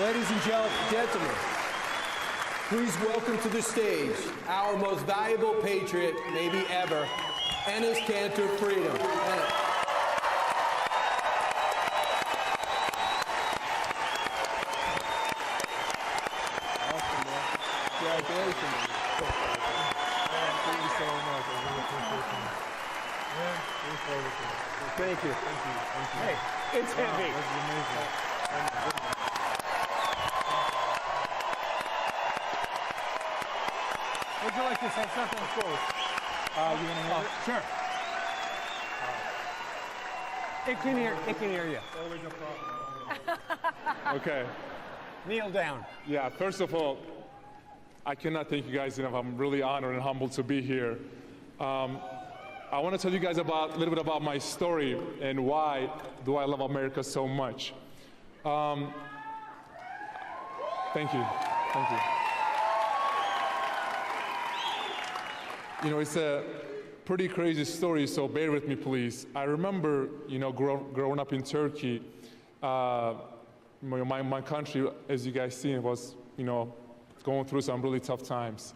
Ladies and gentlemen, please welcome to the stage our most valuable patriot, maybe ever, Enes Kanter Freedom. Awesome, man. Congratulations. Thank you so much. I really appreciate it. Man, Thank you. Thank you. Hey, it's heavy. That's amazing. Would you like to say something? Of course. You want to hear it? Sure. It can hear you. Always a problem. Okay. Kneel down. Yeah, first of all, I cannot thank you guys enough. I'm really honored and humbled to be here. I want to tell you guys a little bit about my story and why do I love America so much. Thank you. Thank you. You know, it's a pretty crazy story, so bear with me, please. I remember, you know, growing up in Turkey, my country, as you guys see, was, you know, going through some really tough times.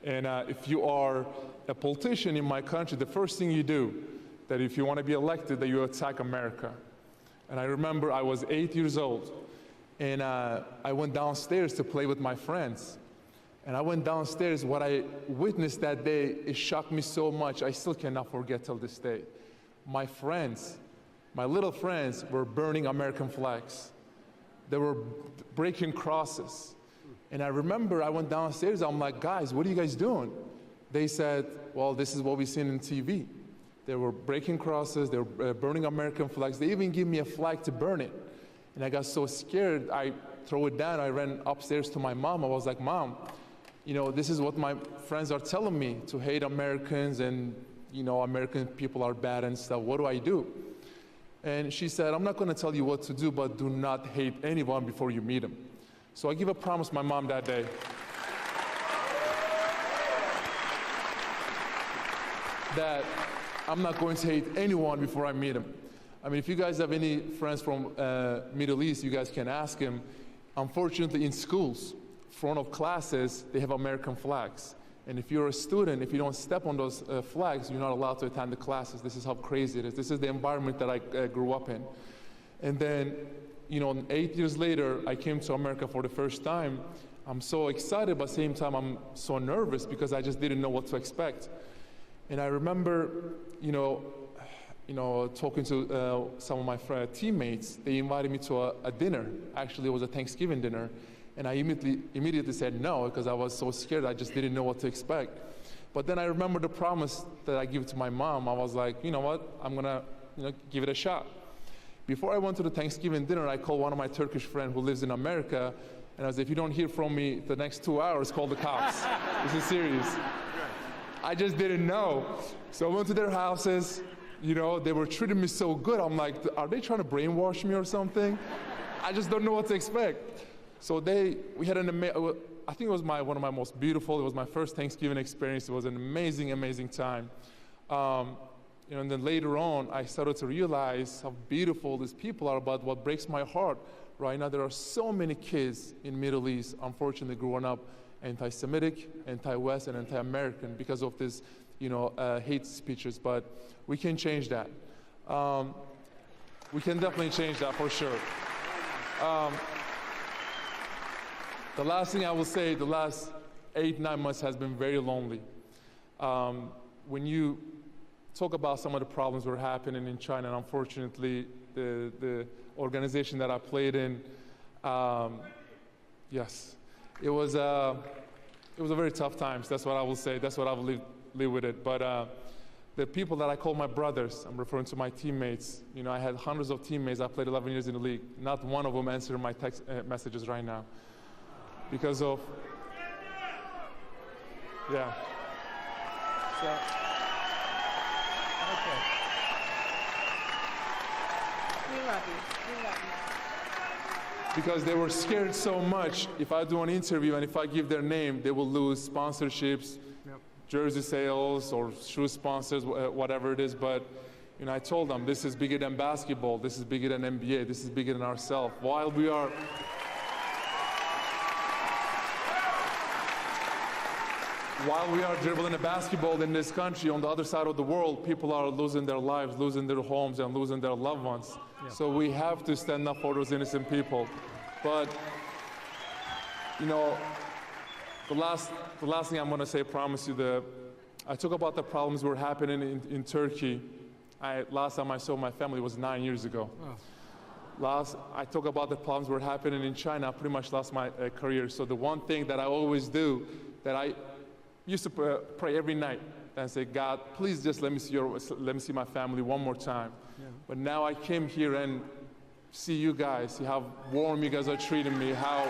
And if you are a politician in my country, the first thing you do, that if you want to be elected, that you attack America. And I remember I was 8 years old, and I went downstairs to play with my friends. And I went downstairs, what I witnessed that day, it shocked me so much, I still cannot forget till this day. My friends, my little friends, were burning American flags. They were breaking crosses. And I remember I went downstairs, I'm like, guys, what are you guys doing? They said, well, this is what we've seen on TV. They were breaking crosses, they were burning American flags. They even gave me a flag to burn it. And I got so scared, I threw it down, I ran upstairs to my mom. I was like, Mom, you know, this is what my friends are telling me, to hate Americans and, you know, American people are bad and stuff. What do I do? And she said, I'm not going to tell you what to do, but do not hate anyone before you meet them. So I give a promise my mom that day. That I'm not going to hate anyone before I meet them. I mean, if you guys have any friends from Middle East, you guys can ask them. Unfortunately, in schools, front of classes, they have American flags. And if you're a student, if you don't step on those flags, you're not allowed to attend the classes. This is how crazy it is. This is the environment that I grew up in. And then, you know, 8 years later, I came to America for the first time. I'm so excited, but at the same time, I'm so nervous because I just didn't know what to expect. And I remember, you know, talking to some of my teammates. They invited me to a dinner. Actually, it was a Thanksgiving dinner. And I immediately said no, because I was so scared. I just didn't know what to expect. But then I remember the promise that I gave to my mom. I was like, you know what? I'm going to, you know, give it a shot. Before I went to the Thanksgiving dinner, I called one of my Turkish friends who lives in America. And I said, if you don't hear from me the next 2 hours, call the cops. This is serious. I just didn't know. So I went to their houses. You know, they were treating me so good. I'm like, are they trying to brainwash me or something? I just don't know what to expect. So we had I think it was one of my most beautiful, it was my first Thanksgiving experience. It was an amazing, amazing time. You know, and then later on, I started to realize how beautiful these people are, but what breaks my heart right now, there are so many kids in Middle East, unfortunately, growing up anti-Semitic, anti-West, and anti-American because of this, you know, hate speeches, but we can change that. We can definitely change that for sure. The last thing I will say, the last 8-9 months has been very lonely. When you talk about some of the problems that were happening in China, and unfortunately, the organization that I played in, yes, it was a very tough time. That's what I will say. That's what I will live with it. But the people that I call my brothers, I'm referring to my teammates. You know, I had hundreds of teammates. I played 11 years in the league. Not one of them answered my text messages right now. Because of, yeah. So, okay. We love you. We love you. Because they were scared so much. If I do an interview and if I give their name, they will lose sponsorships, jersey sales, or shoe sponsors, whatever it is. But you know, I told them this is bigger than basketball. This is bigger than NBA. This is bigger than ourselves. While we are. while we are dribbling a basketball in this country, on the other side of the world, people are losing their lives, losing their homes, and losing their loved ones. So we have to stand up for those innocent people. But, you know, the last thing I'm going to say, I promise you, I talk about the problems were happening in Turkey. Last time I saw my family was 9 years ago. I talk about the problems were happening in China. I pretty much lost my career. So the one thing that I always do, that I used to pray every night and say, God, please just let me see my family one more time. Yeah. But now I came here and see you guys, see how warm you guys are treating me, how.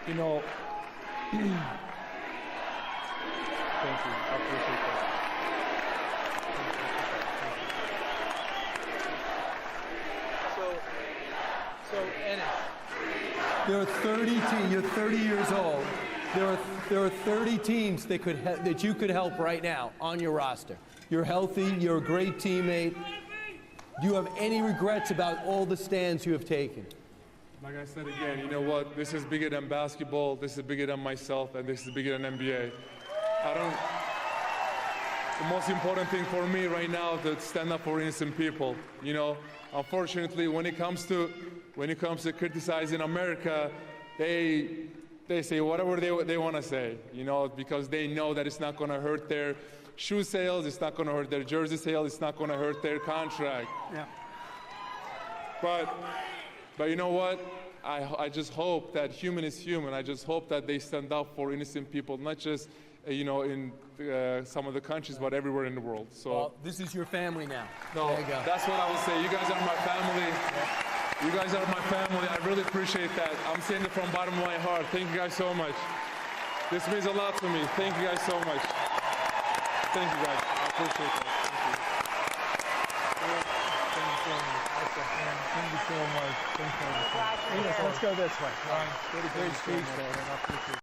You know, thank you. I appreciate that. So Ennis, there are 30 teams. You're 30 years old. There are 30 teams that you could help right now on your roster. You're healthy. You're a great teammate. Do you have any regrets about all the stands you have taken? Like I said again, you know what? This is bigger than basketball. This is bigger than myself, and this is bigger than NBA. The most important thing for me right now is to stand up for innocent people. You know, unfortunately, when it comes to criticizing America, they say whatever they want to say. You know, because they know that it's not going to hurt their shoe sales, it's not going to hurt their jersey sales, it's not going to hurt their contract. Yeah. But you know what? I just hope that human is human. I just hope that they stand up for innocent people, not just you know, in some of the countries, but everywhere in the world. So well, this is your family now. No, there you go. That's what I would say. You guys are my family. Yeah. You guys are my family. I really appreciate that. I'm saying it from the bottom of my heart. Thank you guys so much. This means a lot to me. Thank you guys so much. Thank you guys. I appreciate that. Thank you so much. Thank you. Let's go this way. Great speech, man. I appreciate it.